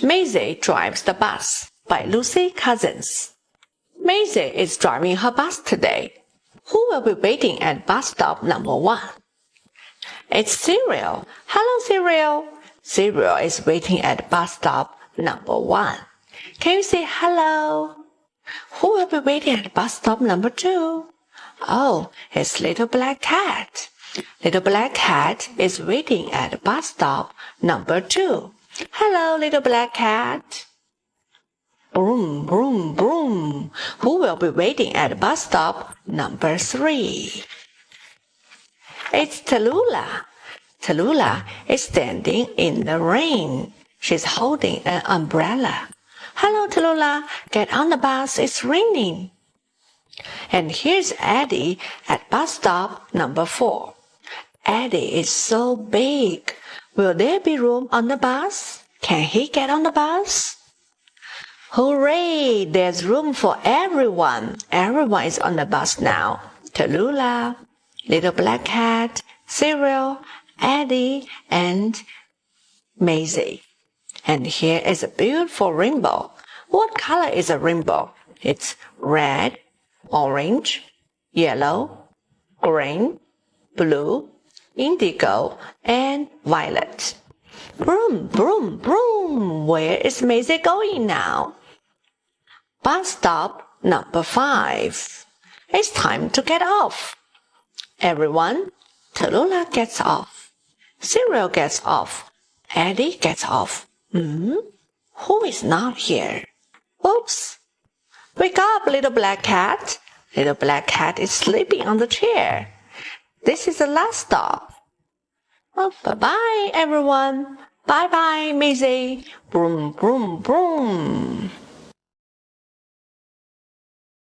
Maisy Drives the Bus by Lucy Cousins. Maisy is driving her bus today. Who will be waiting at bus stop number 1? It's Cereal. Hello, Cereal. Cereal is waiting at bus stop number 1. Can you say hello? Who will be waiting at bus stop number 2? Oh, it's Little Black Cat. Little Black Cat is waiting at bus stop number 2. Hello, Little Black Cat. Broom, broom, broom. Who will be waiting at bus stop number 3? It's Tallulah. Tallulah is standing in the rain. She's holding an umbrella. Hello, Tallulah. Get on the bus. It's raining. And here's Eddie at bus stop number 4. Eddie is so big. Will there be room on the bus? Can he get on the bus? Hooray! There's room for everyone. Everyone is on the bus now. Tallulah, Little Black Cat, Cereal, Eddie, and Maisy. And here is a beautiful rainbow. What color is a rainbow? It's red, orange, yellow, green, blue, indigo, and violet. Broom, broom, broom. Where is Maisy going now? Bus stop number 5. It's time to get off. Everyone, Tallulah gets off. Cereal gets off. Eddie gets off. Who is not here? Oops. Wake up, Little Black Cat. Little Black Cat is sleeping on the chair. This is the last stop. Oh, bye-bye, everyone. Bye-bye, Maisy. Broom, broom, broom.